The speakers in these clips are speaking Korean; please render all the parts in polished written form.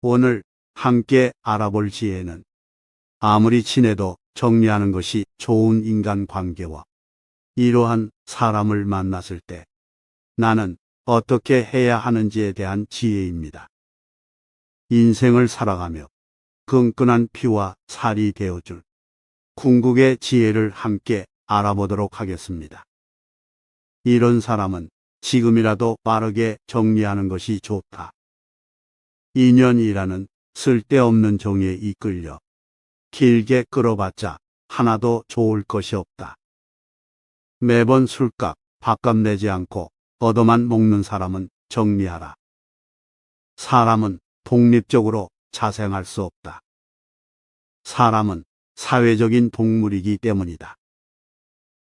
오늘 함께 알아볼 지혜는 아무리 친해도 정리하는 것이 좋은 인간관계와 이러한 사람을 만났을 때 나는 어떻게 해야 하는지에 대한 지혜입니다. 인생을 살아가며 끈끈한 피와 살이 되어줄 궁극의 지혜를 함께 알아보도록 하겠습니다. 이런 사람은 지금이라도 빠르게 정리하는 것이 좋다. 인연이라는 쓸데없는 종에 이끌려 길게 끌어봤자 하나도 좋을 것이 없다. 매번 술값, 밥값 내지 않고 얻어만 먹는 사람은 정리하라. 사람은 독립적으로 자생할 수 없다. 사람은 사회적인 동물이기 때문이다.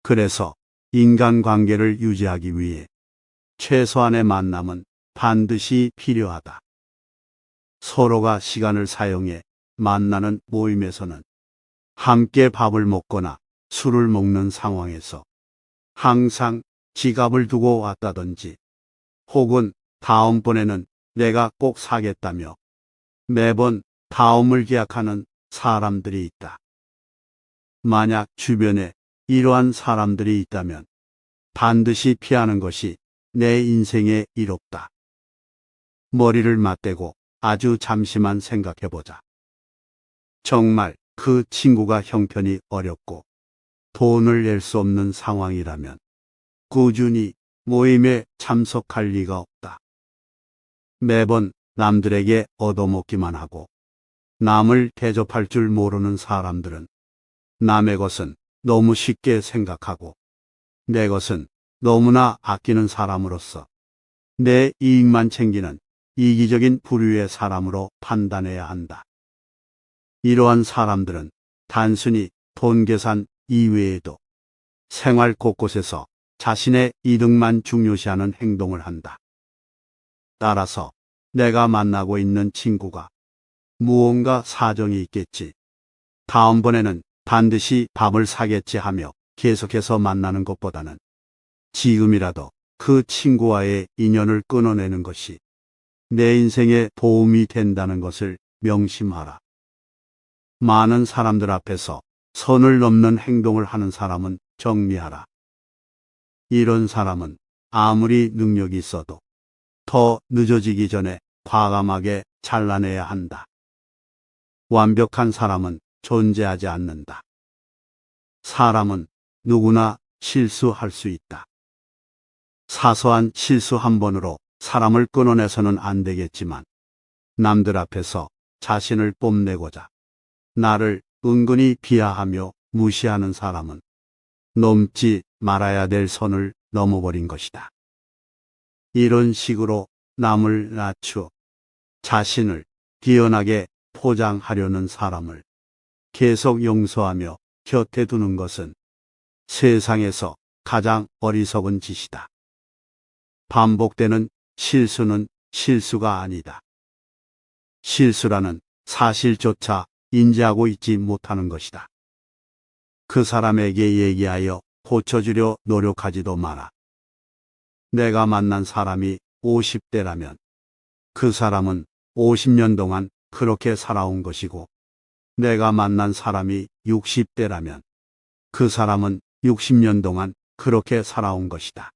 그래서 인간관계를 유지하기 위해 최소한의 만남은 반드시 필요하다. 서로가 시간을 사용해 만나는 모임에서는 함께 밥을 먹거나 술을 먹는 상황에서 항상 지갑을 두고 왔다든지 혹은 다음번에는 내가 꼭 사겠다며 매번 다음을 기약하는 사람들이 있다. 만약 주변에 이러한 사람들이 있다면 반드시 피하는 것이 내 인생에 이롭다. 머리를 맞대고 아주 잠시만 생각해보자. 정말 그 친구가 형편이 어렵고 돈을 낼 수 없는 상황이라면 꾸준히 모임에 참석할 리가 없다. 매번 남들에게 얻어먹기만 하고 남을 대접할 줄 모르는 사람들은 남의 것은 너무 쉽게 생각하고 내 것은 너무나 아끼는 사람으로서 내 이익만 챙기는 이기적인 부류의 사람으로 판단해야 한다. 이러한 사람들은 단순히 돈 계산 이외에도 생활 곳곳에서 자신의 이득만 중요시하는 행동을 한다. 따라서 내가 만나고 있는 친구가 무언가 사정이 있겠지. 다음번에는 반드시 밥을 사겠지 하며 계속해서 만나는 것보다는 지금이라도 그 친구와의 인연을 끊어내는 것이 내 인생에 도움이 된다는 것을 명심하라. 많은 사람들 앞에서 선을 넘는 행동을 하는 사람은 정리하라. 이런 사람은 아무리 능력이 있어도 더 늦어지기 전에 과감하게 잘라내야 한다. 완벽한 사람은 존재하지 않는다. 사람은 누구나 실수할 수 있다. 사소한 실수 한 번으로 사람을 끊어내서는 안 되겠지만 남들 앞에서 자신을 뽐내고자 나를 은근히 비하하며 무시하는 사람은 넘지 말아야 될 선을 넘어버린 것이다. 이런 식으로 남을 낮추어 자신을 뛰어나게 포장하려는 사람을 계속 용서하며 곁에 두는 것은 세상에서 가장 어리석은 짓이다. 반복되는 실수는 실수가 아니다. 실수라는 사실조차 인지하고 있지 못하는 것이다. 그 사람에게 얘기하여 고쳐주려 노력하지도 마라. 내가 만난 사람이 50대라면 그 사람은 50년 동안 그렇게 살아온 것이고 내가 만난 사람이 60대라면 그 사람은 60년 동안 그렇게 살아온 것이다.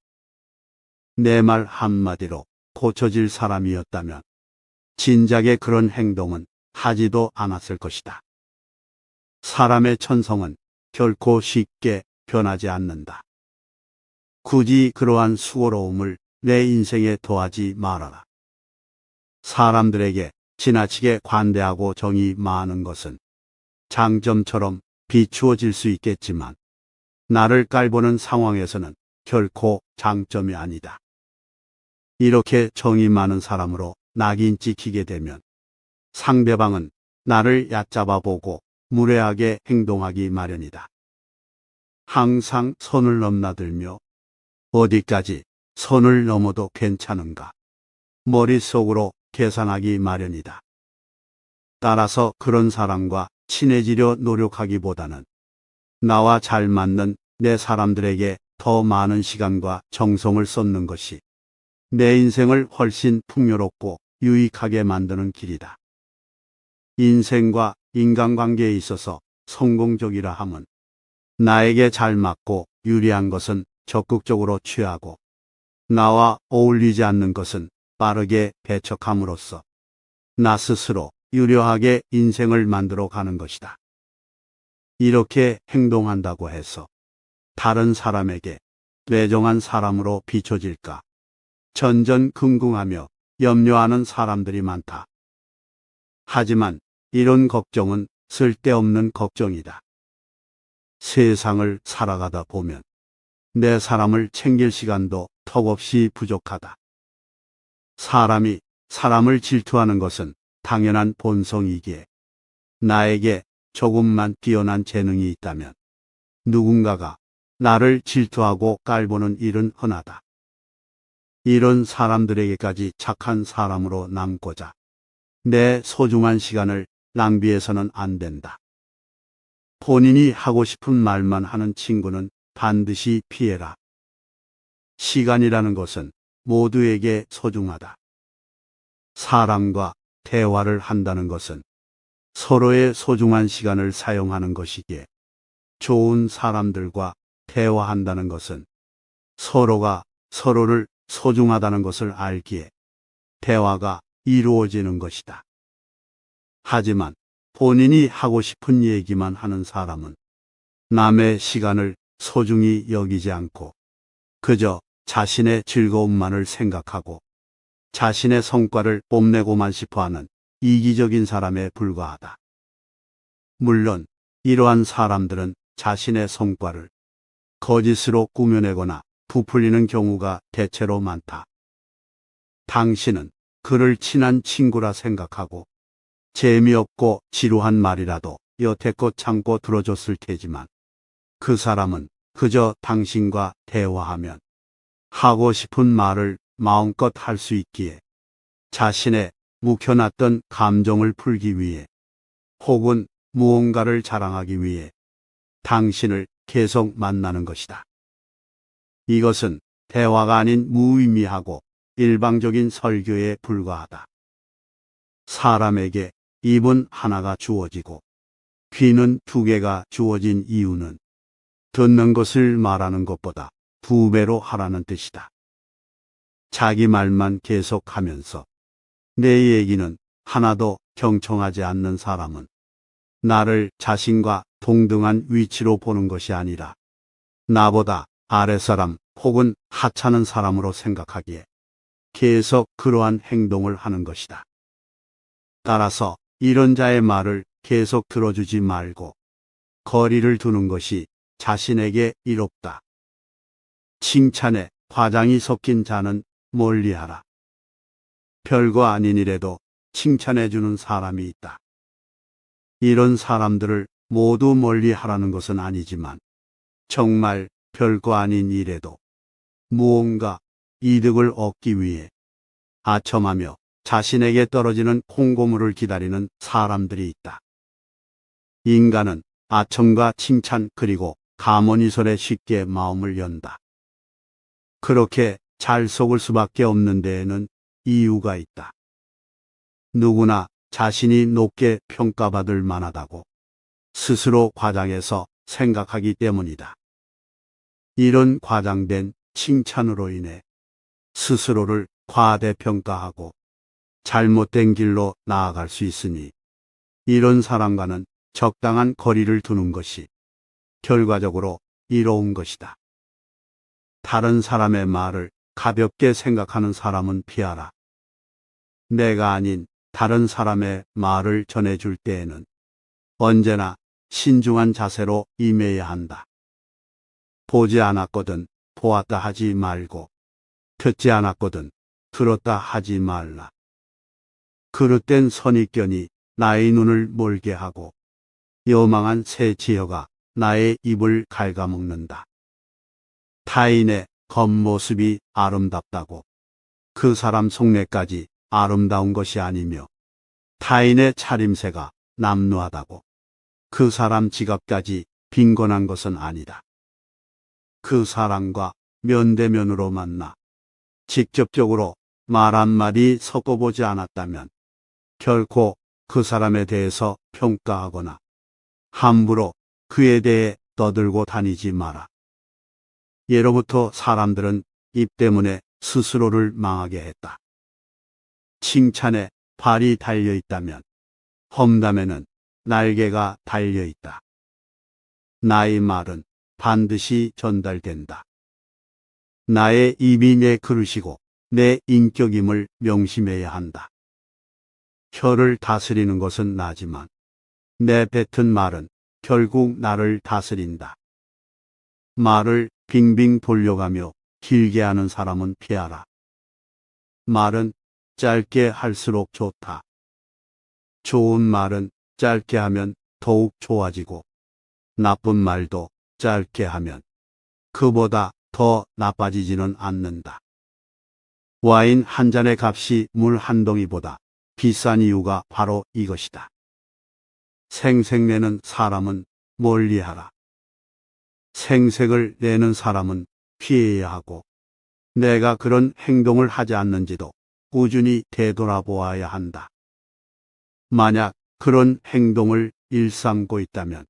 내 말 한마디로 고쳐질 사람이었다면 진작에 그런 행동은 하지도 않았을 것이다. 사람의 천성은 결코 쉽게 변하지 않는다. 굳이 그러한 수고로움을 내 인생에 더하지 말아라. 사람들에게 지나치게 관대하고 정이 많은 것은 장점처럼 비추어질 수 있겠지만 나를 깔보는 상황에서는 결코 장점이 아니다. 이렇게 정이 많은 사람으로 낙인 찍히게 되면 상대방은 나를 얕잡아 보고 무례하게 행동하기 마련이다. 항상 선을 넘나들며 어디까지 선을 넘어도 괜찮은가 머릿속으로 계산하기 마련이다. 따라서 그런 사람과 친해지려 노력하기보다는 나와 잘 맞는 내 사람들에게 더 많은 시간과 정성을 쏟는 것이 내 인생을 훨씬 풍요롭고 유익하게 만드는 길이다. 인생과 인간관계에 있어서 성공적이라 함은 나에게 잘 맞고 유리한 것은 적극적으로 취하고 나와 어울리지 않는 것은 빠르게 배척함으로써 나 스스로 유려하게 인생을 만들어 가는 것이다. 이렇게 행동한다고 해서 다른 사람에게 뇌정한 사람으로 비춰질까 전전긍긍하며 염려하는 사람들이 많다. 하지만 이런 걱정은 쓸데없는 걱정이다. 세상을 살아가다 보면 내 사람을 챙길 시간도 턱없이 부족하다. 사람이 사람을 질투하는 것은 당연한 본성이기에 나에게 조금만 뛰어난 재능이 있다면 누군가가 나를 질투하고 깔보는 일은 흔하다. 이런 사람들에게까지 착한 사람으로 남고자 내 소중한 시간을 낭비해서는 안 된다. 본인이 하고 싶은 말만 하는 친구는 반드시 피해라. 시간이라는 것은 모두에게 소중하다. 사람과 대화를 한다는 것은 서로의 소중한 시간을 사용하는 것이기에 좋은 사람들과 대화한다는 것은 서로가 서로를 소중하다는 것을 알기에 대화가 이루어지는 것이다. 하지만 본인이 하고 싶은 얘기만 하는 사람은 남의 시간을 소중히 여기지 않고 그저 자신의 즐거움만을 생각하고 자신의 성과를 뽐내고만 싶어하는 이기적인 사람에 불과하다. 물론 이러한 사람들은 자신의 성과를 거짓으로 꾸며내거나 부풀리는 경우가 대체로 많다. 당신은 그를 친한 친구라 생각하고 재미없고 지루한 말이라도 여태껏 참고 들어줬을 테지만 그 사람은 그저 당신과 대화하면 하고 싶은 말을 마음껏 할 수 있기에 자신의 묵혀놨던 감정을 풀기 위해 혹은 무언가를 자랑하기 위해 당신을 계속 만나는 것이다. 이것은 대화가 아닌 무의미하고 일방적인 설교에 불과하다. 사람에게 입은 하나가 주어지고 귀는 두 개가 주어진 이유는 듣는 것을 말하는 것보다 두 배로 하라는 뜻이다. 자기 말만 계속하면서 내 얘기는 하나도 경청하지 않는 사람은 나를 자신과 동등한 위치로 보는 것이 아니라 나보다 아랫사람 혹은 하찮은 사람으로 생각하기에 계속 그러한 행동을 하는 것이다. 따라서 이런 자의 말을 계속 들어주지 말고 거리를 두는 것이 자신에게 이롭다. 칭찬에 과장이 섞인 자는 멀리하라. 별거 아닌 일에도 칭찬해주는 사람이 있다. 이런 사람들을 모두 멀리하라는 것은 아니지만 정말 별거 아닌 일에도 무언가 이득을 얻기 위해 아첨하며 자신에게 떨어지는 콩고물을 기다리는 사람들이 있다. 인간은 아첨과 칭찬 그리고 감언이설에 쉽게 마음을 연다. 그렇게 잘 속을 수밖에 없는 데에는 이유가 있다. 누구나 자신이 높게 평가받을 만하다고 스스로 과장해서 생각하기 때문이다. 이런 과장된 칭찬으로 인해 스스로를 과대평가하고 잘못된 길로 나아갈 수 있으니 이런 사람과는 적당한 거리를 두는 것이 결과적으로 이로운 것이다. 다른 사람의 말을 가볍게 생각하는 사람은 피하라. 내가 아닌 다른 사람의 말을 전해줄 때에는 언제나 신중한 자세로 임해야 한다. 보지 않았거든 보았다 하지 말고 듣지 않았거든 들었다 하지 말라. 그릇된 선입견이 나의 눈을 멀게 하고 여망한 새 지혜가 나의 입을 갉아먹는다. 타인의 겉모습이 아름답다고 그 사람 속내까지 아름다운 것이 아니며 타인의 차림새가 남루하다고 그 사람 지갑까지 빈곤한 것은 아니다. 그 사람과 면대면으로 만나 직접적으로 말 한마디 섞어보지 않았다면 결코 그 사람에 대해서 평가하거나 함부로 그에 대해 떠들고 다니지 마라. 예로부터 사람들은 입 때문에 스스로를 망하게 했다. 칭찬에 발이 달려 있다면 험담에는 날개가 달려 있다. 나의 말은 반드시 전달된다. 나의 입이 내 그릇이고 내 인격임을 명심해야 한다. 혀를 다스리는 것은 나지만 내 뱉은 말은 결국 나를 다스린다. 말을 빙빙 돌려가며 길게 하는 사람은 피하라. 말은 짧게 할수록 좋다. 좋은 말은 짧게 하면 더욱 좋아지고 나쁜 말도 짧게 하면 그보다 더 나빠지지는 않는다. 와인 한 잔의 값이 물 한 동이보다 비싼 이유가 바로 이것이다. 생색내는 사람은 멀리하라. 생색을 내는 사람은 피해야 하고 내가 그런 행동을 하지 않는지도 꾸준히 되돌아보아야 한다. 만약 그런 행동을 일삼고 있다면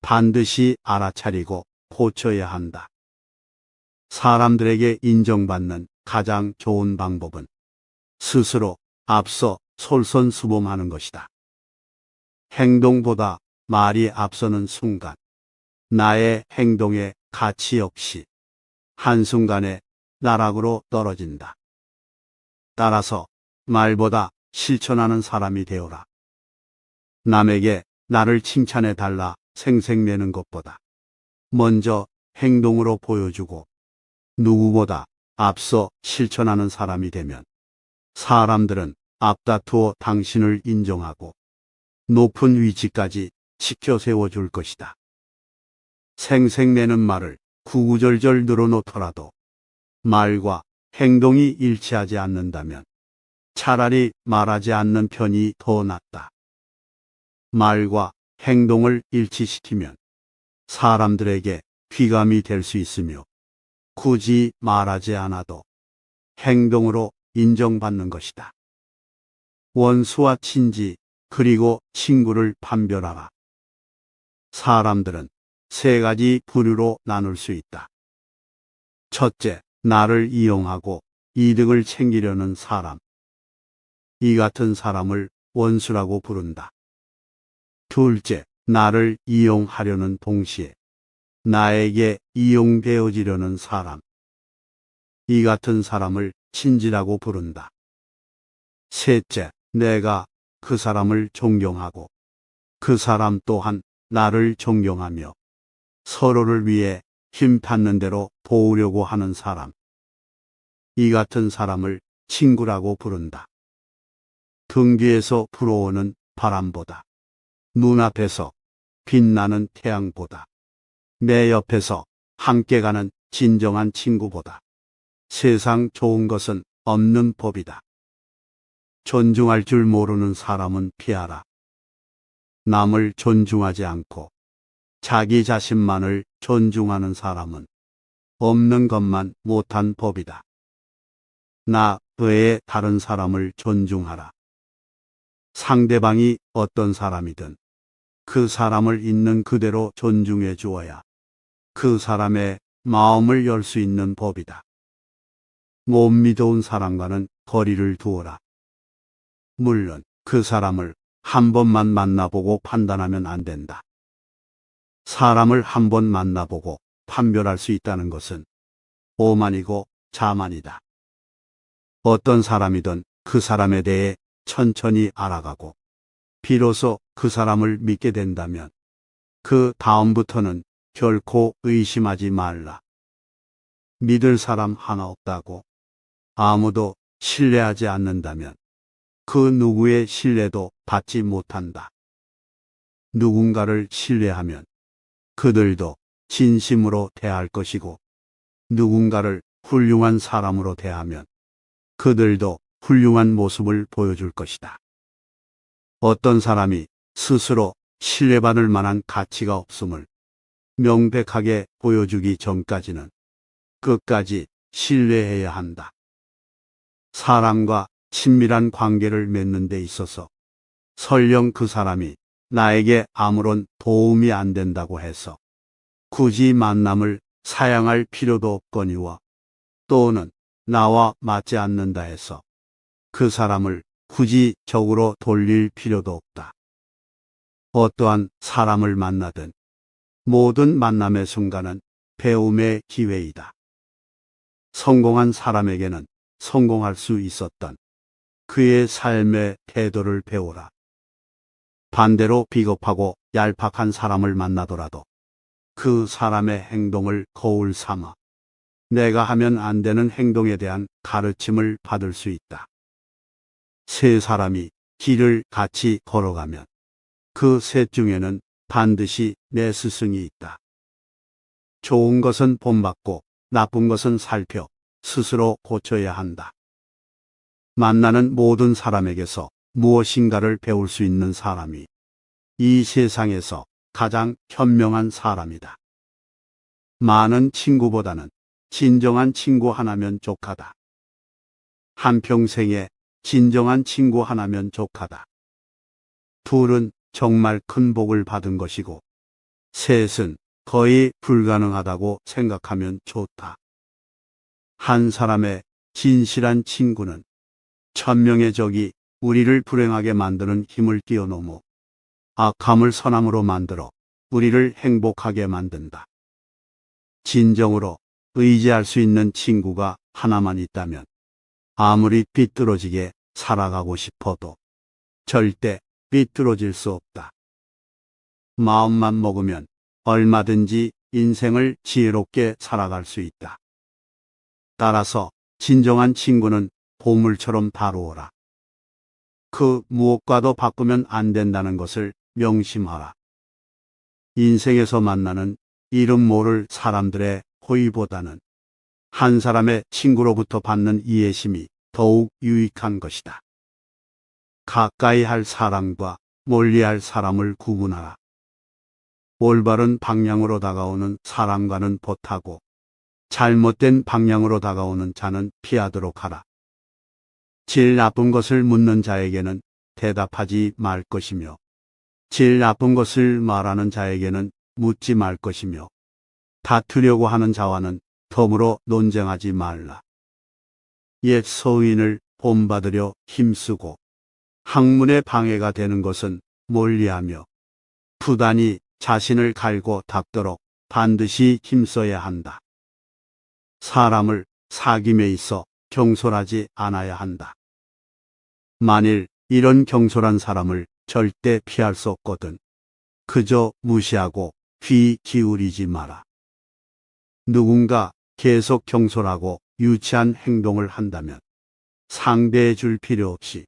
반드시 알아차리고 고쳐야 한다. 사람들에게 인정받는 가장 좋은 방법은 스스로 앞서 솔선수범하는 것이다. 행동보다 말이 앞서는 순간 나의 행동의 가치 역시 한순간에 나락으로 떨어진다. 따라서 말보다 실천하는 사람이 되어라. 남에게 나를 칭찬해 달라 생색내는 것보다 먼저 행동으로 보여주고 누구보다 앞서 실천하는 사람이 되면 사람들은 앞다투어 당신을 인정하고 높은 위치까지 지켜 세워줄 것이다. 생색내는 말을 구구절절 늘어놓더라도 말과 행동이 일치하지 않는다면 차라리 말하지 않는 편이 더 낫다. 말과 행동을 일치시키면 사람들에게 귀감이 될 수 있으며 굳이 말하지 않아도 행동으로 인정받는 것이다. 원수와 친지 그리고 친구를 판별하라. 사람들은 세 가지 부류로 나눌 수 있다. 첫째, 나를 이용하고 이득을 챙기려는 사람. 이 같은 사람을 원수라고 부른다. 둘째, 나를 이용하려는 동시에 나에게 이용되어지려는 사람. 이 같은 사람을 친지라고 부른다. 셋째, 내가 그 사람을 존경하고 그 사람 또한 나를 존경하며 서로를 위해 힘 닿는 대로 도우려고 하는 사람. 이 같은 사람을 친구라고 부른다. 등 뒤에서 불어오는 바람보다 눈앞에서 빛나는 태양보다 내 옆에서 함께 가는 진정한 친구보다 세상 좋은 것은 없는 법이다. 존중할 줄 모르는 사람은 피하라. 남을 존중하지 않고 자기 자신만을 존중하는 사람은 없는 것만 못한 법이다. 나 외에 다른 사람을 존중하라. 상대방이 어떤 사람이든 그 사람을 있는 그대로 존중해 주어야 그 사람의 마음을 열 수 있는 법이다. 못 믿어온 사람과는 거리를 두어라. 물론 그 사람을 한 번만 만나보고 판단하면 안 된다. 사람을 한 번 만나보고 판별할 수 있다는 것은 오만이고 자만이다. 어떤 사람이든 그 사람에 대해 천천히 알아가고 비로소 그 사람을 믿게 된다면 그 다음부터는 결코 의심하지 말라. 믿을 사람 하나 없다고 아무도 신뢰하지 않는다면 그 누구의 신뢰도 받지 못한다. 누군가를 신뢰하면 그들도 진심으로 대할 것이고 누군가를 훌륭한 사람으로 대하면 그들도 훌륭한 모습을 보여줄 것이다. 어떤 사람이 스스로 신뢰받을 만한 가치가 없음을 명백하게 보여주기 전까지는 끝까지 신뢰해야 한다. 사람과 친밀한 관계를 맺는 데 있어서 설령 그 사람이 나에게 아무런 도움이 안 된다고 해서 굳이 만남을 사양할 필요도 없거니와 또는 나와 맞지 않는다 해서 그 사람을 굳이 적으로 돌릴 필요도 없다. 어떠한 사람을 만나든 모든 만남의 순간은 배움의 기회이다. 성공한 사람에게는 성공할 수 있었던 그의 삶의 태도를 배우라. 반대로 비겁하고 얄팍한 사람을 만나더라도 그 사람의 행동을 거울 삼아 내가 하면 안 되는 행동에 대한 가르침을 받을 수 있다. 세 사람이 길을 같이 걸어가면 그 셋 중에는 반드시 내 스승이 있다. 좋은 것은 본받고 나쁜 것은 살펴 스스로 고쳐야 한다. 만나는 모든 사람에게서 무엇인가를 배울 수 있는 사람이 이 세상에서 가장 현명한 사람이다. 많은 친구보다는 진정한 친구 하나면 족하다. 한평생에 진정한 친구 하나면 족하다. 둘은 정말 큰 복을 받은 것이고 셋은 거의 불가능하다고 생각하면 좋다. 한 사람의 진실한 친구는 1000명의 적이 우리를 불행하게 만드는 힘을 뛰어넘어 악함을 선함으로 만들어 우리를 행복하게 만든다. 진정으로 의지할 수 있는 친구가 하나만 있다면 아무리 삐뚤어지게 살아가고 싶어도 절대 삐뚤어질 수 없다. 마음만 먹으면 얼마든지 인생을 지혜롭게 살아갈 수 있다. 따라서 진정한 친구는 보물처럼 다루어라. 그 무엇과도 바꾸면 안 된다는 것을 명심하라. 인생에서 만나는 이름 모를 사람들의 호의보다는 한 사람의 친구로부터 받는 이해심이 더욱 유익한 것이다. 가까이 할 사람과 멀리 할 사람을 구분하라. 올바른 방향으로 다가오는 사람과는 보타고 잘못된 방향으로 다가오는 자는 피하도록 하라. 질 나쁜 것을 묻는 자에게는 대답하지 말 것이며 질 나쁜 것을 말하는 자에게는 묻지 말 것이며 다투려고 하는 자와는 더불어 논쟁하지 말라. 옛 서인을 본받으려 힘쓰고 학문의 방해가 되는 것은 멀리하며 부단히 자신을 갈고 닦도록 반드시 힘써야 한다. 사람을 사귐에 있어 경솔하지 않아야 한다. 만일 이런 경솔한 사람을 절대 피할 수 없거든 그저 무시하고 귀 기울이지 마라. 누군가 계속 경솔하고 유치한 행동을 한다면 상대해 줄 필요 없이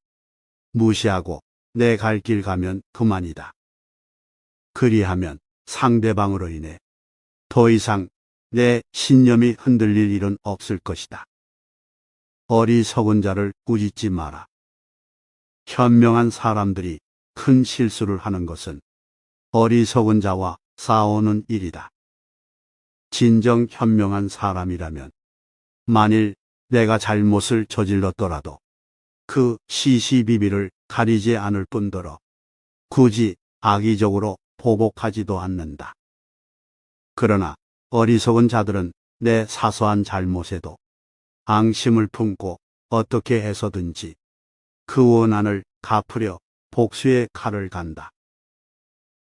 무시하고 내 갈 길 가면 그만이다. 그리하면 상대방으로 인해 더 이상 내 신념이 흔들릴 일은 없을 것이다. 어리석은 자를 꾸짖지 마라. 현명한 사람들이 큰 실수를 하는 것은 어리석은 자와 싸우는 일이다. 진정 현명한 사람이라면 만일 내가 잘못을 저질렀더라도 그 시시비비를 가리지 않을 뿐더러 굳이 악의적으로 보복하지도 않는다. 그러나 어리석은 자들은 내 사소한 잘못에도 앙심을 품고 어떻게 해서든지 그 원한을 갚으려 복수의 칼을 간다.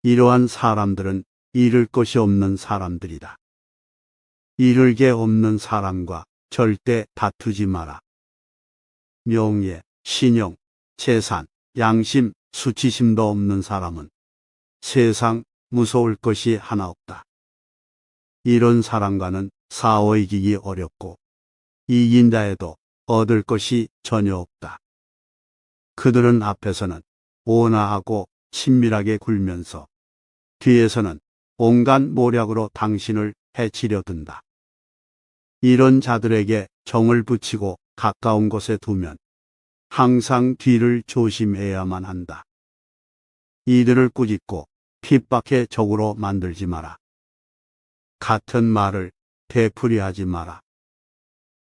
이러한 사람들은 잃을 것이 없는 사람들이다. 잃을 게 없는 사람과 절대 다투지 마라. 명예, 신용, 재산, 양심, 수치심도 없는 사람은 세상 무서울 것이 하나 없다. 이런 사람과는 싸워 이기기 어렵고 이긴다 해도 얻을 것이 전혀 없다. 그들은 앞에서는 온화하고 친밀하게 굴면서 뒤에서는 온갖 모략으로 당신을 해치려 든다. 이런 자들에게 정을 붙이고 가까운 곳에 두면 항상 뒤를 조심해야만 한다. 이들을 꾸짖고 핍박해 적으로 만들지 마라. 같은 말을 되풀이하지 마라.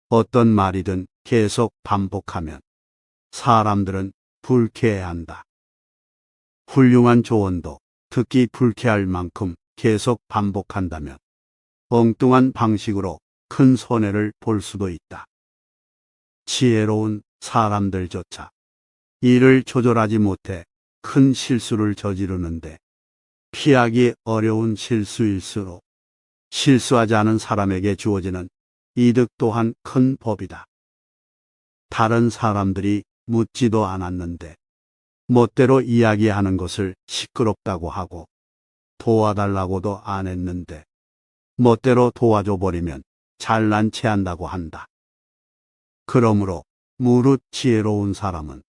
어떤 말이든 계속 반복하면 사람들은 불쾌해한다. 훌륭한 조언도 듣기 불쾌할 만큼 계속 반복한다면 엉뚱한 방식으로 큰 손해를 볼 수도 있다. 지혜로운 사람들조차 이를 조절하지 못해 큰 실수를 저지르는데 피하기 어려운 실수일수록 실수하지 않은 사람에게 주어지는 이득 또한 큰 법이다. 다른 사람들이 묻지도 않았는데 멋대로 이야기하는 것을 시끄럽다고 하고 도와달라고도 안 했는데 멋대로 도와줘 버리면 잘난 체한다고 한다. 그러므로 무릇 지혜로운 사람은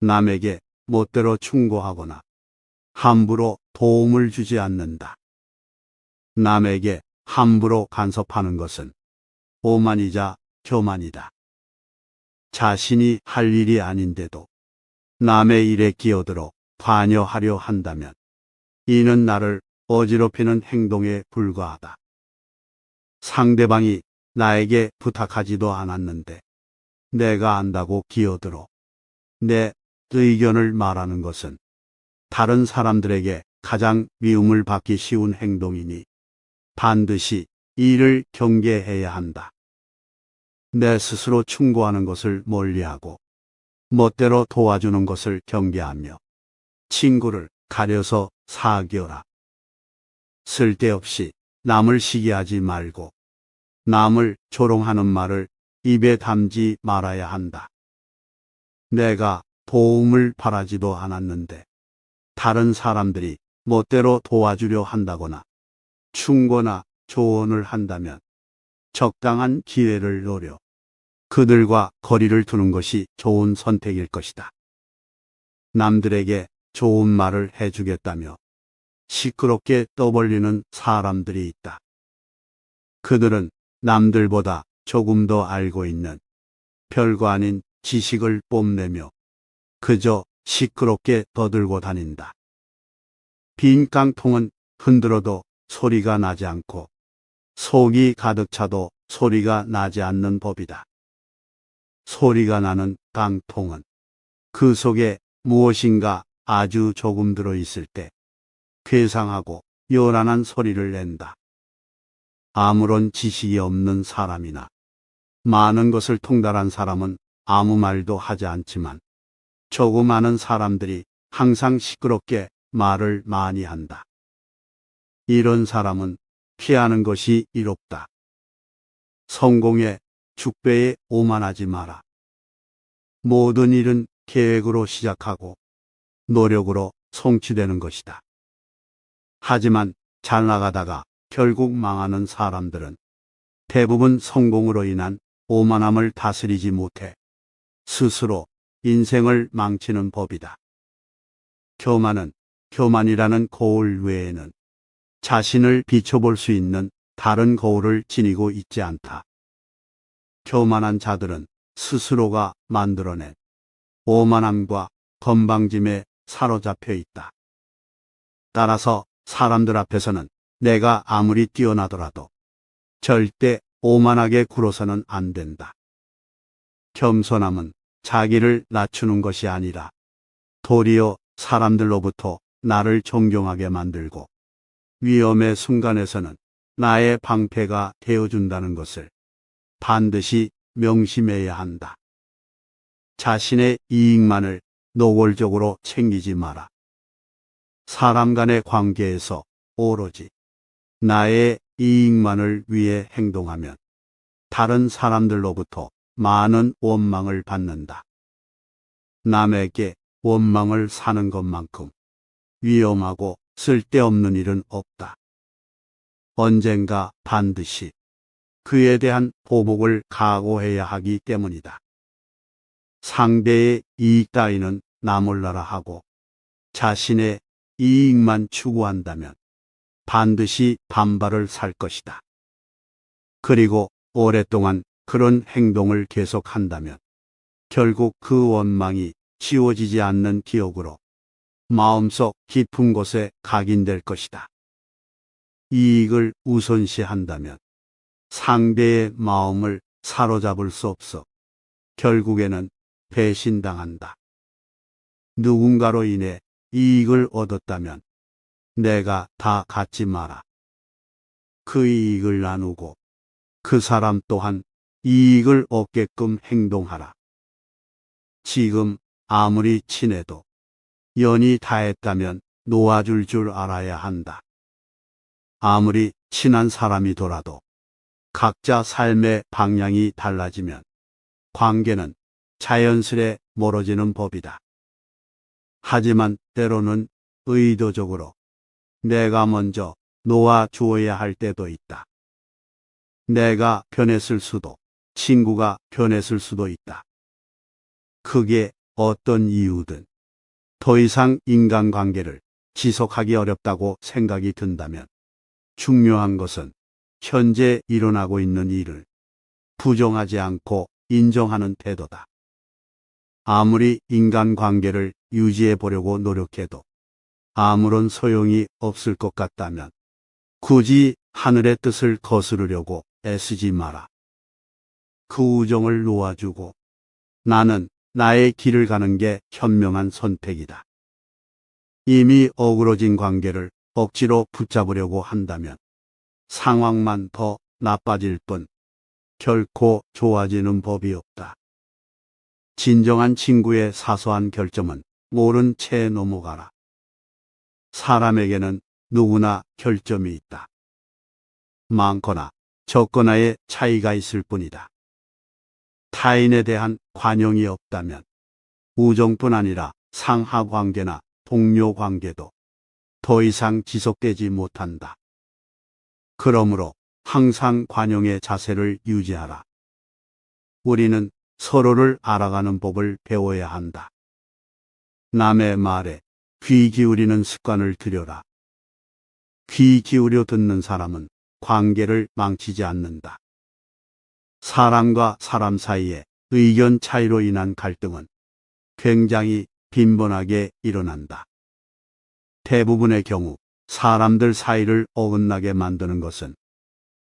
남에게 멋대로 충고하거나 함부로 도움을 주지 않는다. 남에게 함부로 간섭하는 것은 오만이자 교만이다. 자신이 할 일이 아닌데도 남의 일에 끼어들어 관여하려 한다면 이는 나를 어지럽히는 행동에 불과하다. 상대방이 나에게 부탁하지도 않았는데 내가 안다고 끼어들어 내 의견을 말하는 것은 다른 사람들에게 가장 미움을 받기 쉬운 행동이니 반드시 이를 경계해야 한다. 내 스스로 충고하는 것을 멀리하고 멋대로 도와주는 것을 경계하며 친구를 가려서 사귀어라. 쓸데없이 남을 시기하지 말고 남을 조롱하는 말을 입에 담지 말아야 한다. 내가 도움을 바라지도 않았는데 다른 사람들이 멋대로 도와주려 한다거나 충고나 조언을 한다면 적당한 기회를 노려 그들과 거리를 두는 것이 좋은 선택일 것이다. 남들에게 좋은 말을 해주겠다며 시끄럽게 떠벌리는 사람들이 있다. 그들은 남들보다 조금 더 알고 있는 별거 아닌 지식을 뽐내며 그저 시끄럽게 떠들고 다닌다. 빈 깡통은 흔들어도 소리가 나지 않고 속이 가득 차도 소리가 나지 않는 법이다. 소리가 나는 깡통은 그 속에 무엇인가 아주 조금 들어 있을 때 괴상하고 요란한 소리를 낸다. 아무런 지식이 없는 사람이나 많은 것을 통달한 사람은 아무 말도 하지 않지만 조금 아는 사람들이 항상 시끄럽게 말을 많이 한다. 이런 사람은 피하는 것이 이롭다. 성공의 축배에 오만하지 마라. 모든 일은 계획으로 시작하고 노력으로 성취되는 것이다. 하지만 잘 나가다가 결국 망하는 사람들은 대부분 성공으로 인한 오만함을 다스리지 못해 스스로 인생을 망치는 법이다. 교만은 교만이라는 거울 외에는 자신을 비춰볼 수 있는 다른 거울을 지니고 있지 않다. 교만한 자들은 스스로가 만들어낸 오만함과 건방짐에 사로잡혀 있다. 따라서 사람들 앞에서는 내가 아무리 뛰어나더라도 절대 오만하게 굴어서는 안 된다. 겸손함은 자기를 낮추는 것이 아니라 도리어 사람들로부터 나를 존경하게 만들고 위험의 순간에서는 나의 방패가 되어준다는 것을 반드시 명심해야 한다. 자신의 이익만을 노골적으로 챙기지 마라. 사람 간의 관계에서 오로지 나의 이익만을 위해 행동하면 다른 사람들로부터 많은 원망을 받는다. 남에게 원망을 사는 것만큼 위험하고 쓸데없는 일은 없다. 언젠가 반드시 그에 대한 보복을 각오해야 하기 때문이다. 상대의 이익 따위는 나 몰라라 하고 자신의 이익만 추구한다면 반드시 반발을 살 것이다. 그리고 오랫동안 그런 행동을 계속한다면 결국 그 원망이 지워지지 않는 기억으로 마음속 깊은 곳에 각인될 것이다. 이익을 우선시한다면 상대의 마음을 사로잡을 수 없어 결국에는 배신당한다. 누군가로 인해 이익을 얻었다면 내가 다 갖지 마라. 그 이익을 나누고 그 사람 또한 이익을 얻게끔 행동하라. 지금 아무리 친해도 연이 다했다면 놓아줄 줄 알아야 한다. 아무리 친한 사람이더라도 각자 삶의 방향이 달라지면 관계는 자연스레 멀어지는 법이다. 하지만 때로는 의도적으로 내가 먼저 놓아주어야 할 때도 있다. 내가 변했을 수도, 친구가 변했을 수도 있다. 그게 어떤 이유든 더 이상 인간관계를 지속하기 어렵다고 생각이 든다면 중요한 것은 현재 일어나고 있는 일을 부정하지 않고 인정하는 태도다. 아무리 인간관계를 유지해 보려고 노력해도 아무런 소용이 없을 것 같다면 굳이 하늘의 뜻을 거스르려고 애쓰지 마라. 그 우정을 놓아주고 나는 나의 길을 가는 게 현명한 선택이다. 이미 어그러진 관계를 억지로 붙잡으려고 한다면 상황만 더 나빠질 뿐 결코 좋아지는 법이 없다. 진정한 친구의 사소한 결점은 모른 채 넘어가라. 사람에게는 누구나 결점이 있다. 많거나 적거나의 차이가 있을 뿐이다. 타인에 대한 관용이 없다면 우정뿐 아니라 상하 관계나 동료 관계도 더 이상 지속되지 못한다. 그러므로 항상 관용의 자세를 유지하라. 우리는 서로를 알아가는 법을 배워야 한다. 남의 말에 귀 기울이는 습관을 들여라. 귀 기울여 듣는 사람은 관계를 망치지 않는다. 사람과 사람 사이에 의견 차이로 인한 갈등은 굉장히 빈번하게 일어난다. 대부분의 경우 사람들 사이를 어긋나게 만드는 것은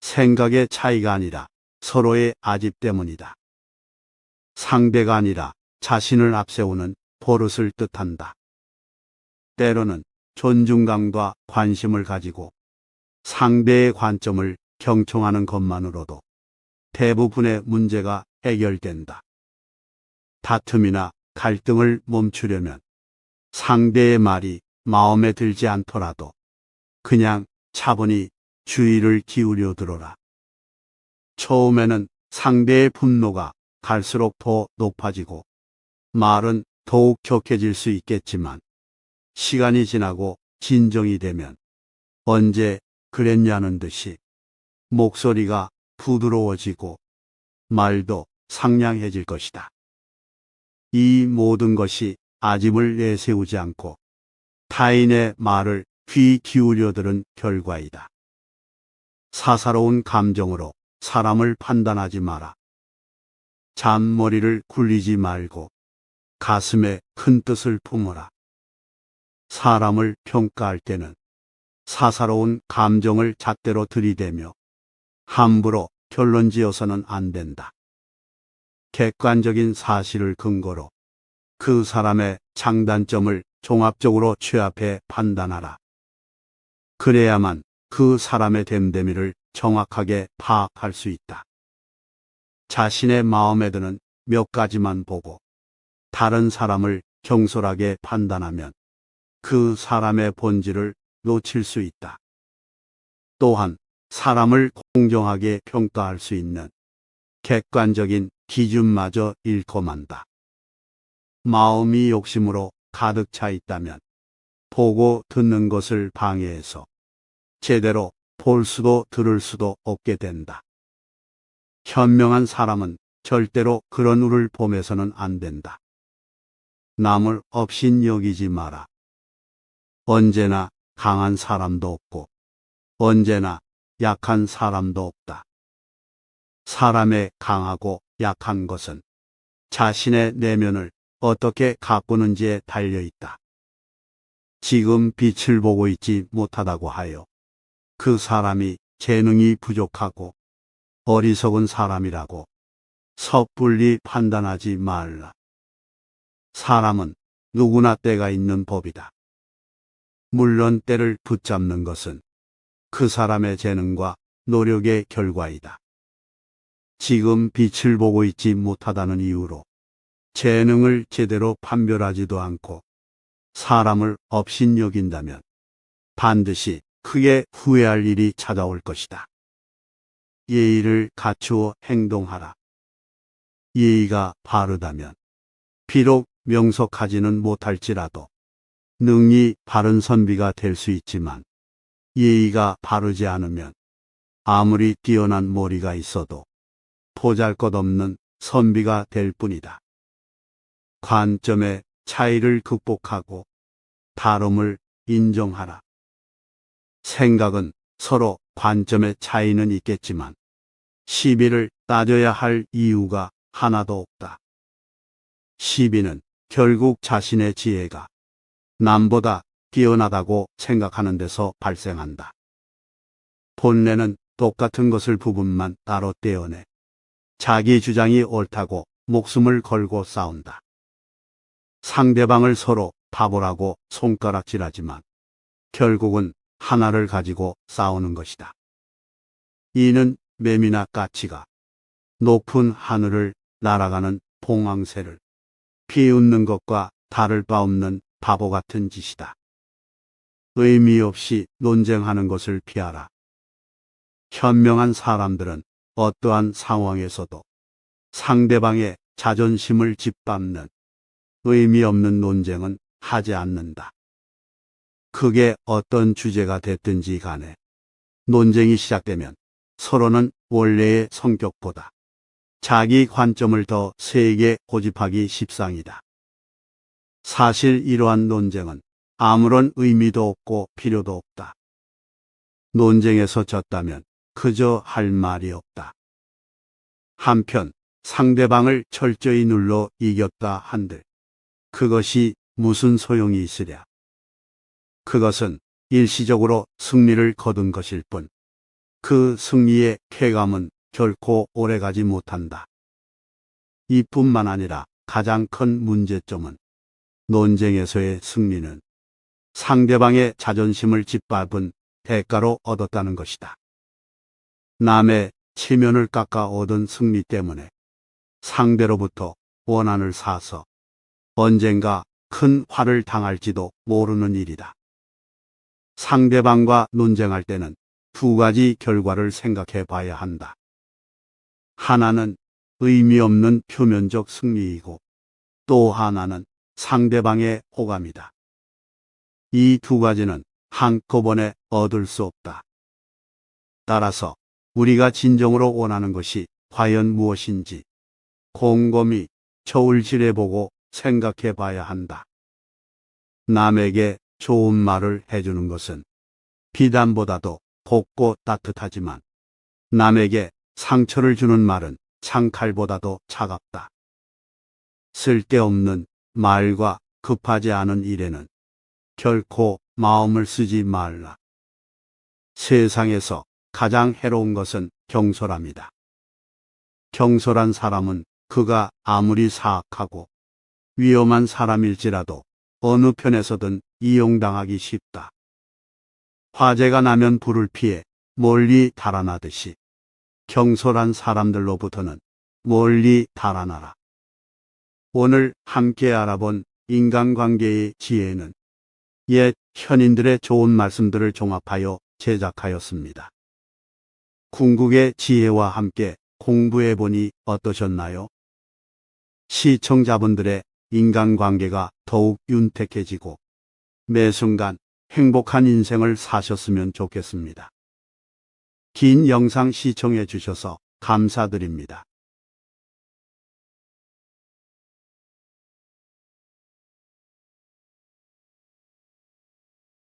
생각의 차이가 아니라 서로의 아집 때문이다. 상대가 아니라 자신을 앞세우는 버릇을 뜻한다. 때로는 존중감과 관심을 가지고 상대의 관점을 경청하는 것만으로도 대부분의 문제가 해결된다. 다툼이나 갈등을 멈추려면 상대의 말이 마음에 들지 않더라도 그냥 차분히 주의를 기울여 들어라. 처음에는 상대의 분노가 갈수록 더 높아지고 말은 더욱 격해질 수 있겠지만 시간이 지나고 진정이 되면 언제 그랬냐는 듯이 목소리가 부드러워지고 말도 상냥해질 것이다. 이 모든 것이 아집을 내세우지 않고 타인의 말을 귀 기울여 들은 결과이다. 사사로운 감정으로 사람을 판단하지 마라. 잔머리를 굴리지 말고 가슴에 큰 뜻을 품어라. 사람을 평가할 때는 사사로운 감정을 잣대로 들이대며 함부로 결론 지어서는 안 된다. 객관적인 사실을 근거로 그 사람의 장단점을 종합적으로 취합해 판단하라. 그래야만 그 사람의 됨됨이를 정확하게 파악할 수 있다. 자신의 마음에 드는 몇 가지만 보고 다른 사람을 경솔하게 판단하면 그 사람의 본질을 놓칠 수 있다. 또한 사람을 공정하게 평가할 수 있는 객관적인 기준마저 잃고 만다. 마음이 욕심으로 가득 차 있다면 보고 듣는 것을 방해해서 제대로 볼 수도 들을 수도 없게 된다. 현명한 사람은 절대로 그런 우를 범해서는 안 된다. 남을 업신 여기지 마라. 언제나 강한 사람도 없고 언제나 약한 사람도 없다. 사람의 강하고 약한 것은 자신의 내면을 어떻게 가꾸는지에 달려 있다. 지금 빛을 보고 있지 못하다고 하여 그 사람이 재능이 부족하고 어리석은 사람이라고 섣불리 판단하지 말라. 사람은 누구나 때가 있는 법이다. 물론 때를 붙잡는 것은 그 사람의 재능과 노력의 결과이다. 지금 빛을 보고 있지 못하다는 이유로 재능을 제대로 판별하지도 않고 사람을 업신여긴다면 반드시 크게 후회할 일이 찾아올 것이다. 예의를 갖추어 행동하라. 예의가 바르다면 비록 명석하지는 못할지라도 능히 바른 선비가 될 수 있지만 예의가 바르지 않으면 아무리 뛰어난 머리가 있어도 보잘것없는 선비가 될 뿐이다. 관점의 차이를 극복하고 다름을 인정하라. 생각은 서로 관점의 차이는 있겠지만 시비를 따져야 할 이유가 하나도 없다. 시비는 결국 자신의 지혜가 남보다 뛰어나다고 생각하는 데서 발생한다. 본래는 똑같은 것을 부분만 따로 떼어내 자기 주장이 옳다고 목숨을 걸고 싸운다. 상대방을 서로 바보라고 손가락질하지만 결국은 하나를 가지고 싸우는 것이다. 이는 매미나 까치가 높은 하늘을 날아가는 봉황새를 비웃는 것과 다를 바 없는 바보 같은 짓이다. 의미 없이 논쟁하는 것을 피하라. 현명한 사람들은 어떠한 상황에서도 상대방의 자존심을 짓밟는 의미 없는 논쟁은 하지 않는다. 그게 어떤 주제가 됐든지 간에 논쟁이 시작되면 서로는 원래의 성격보다 자기 관점을 더 세게 고집하기 십상이다. 사실 이러한 논쟁은 아무런 의미도 없고 필요도 없다. 논쟁에서 졌다면 그저 할 말이 없다. 한편 상대방을 철저히 눌러 이겼다 한들 그것이 무슨 소용이 있으랴. 그것은 일시적으로 승리를 거둔 것일 뿐 그 승리의 쾌감은 결코 오래가지 못한다. 이뿐만 아니라 가장 큰 문제점은 논쟁에서의 승리는 상대방의 자존심을 짓밟은 대가로 얻었다는 것이다. 남의 체면을 깎아 얻은 승리 때문에 상대로부터 원한을 사서 언젠가 큰 화를 당할지도 모르는 일이다. 상대방과 논쟁할 때는 두 가지 결과를 생각해 봐야 한다. 하나는 의미 없는 표면적 승리이고 또 하나는 상대방의 호감이다. 이 두 가지는 한꺼번에 얻을 수 없다. 따라서 우리가 진정으로 원하는 것이 과연 무엇인지 곰곰이 저울질해 보고 생각해 봐야 한다. 남에게 좋은 말을 해주는 것은 비단보다도 곱고 따뜻하지만 남에게 상처를 주는 말은 창칼보다도 차갑다. 쓸데없는 말과 급하지 않은 일에는 결코 마음을 쓰지 말라. 세상에서 가장 해로운 것은 경솔함이다. 경솔한 사람은 그가 아무리 사악하고 위험한 사람일지라도 어느 편에서든 이용당하기 쉽다. 화재가 나면 불을 피해 멀리 달아나듯이 경솔한 사람들로부터는 멀리 달아나라. 오늘 함께 알아본 인간관계의 지혜는 옛 현인들의 좋은 말씀들을 종합하여 제작하였습니다. 궁극의 지혜와 함께 공부해보니 어떠셨나요? 시청자분들의 인간관계가 더욱 윤택해지고 매 순간 행복한 인생을 사셨으면 좋겠습니다. 긴 영상 시청해 주셔서 감사드립니다.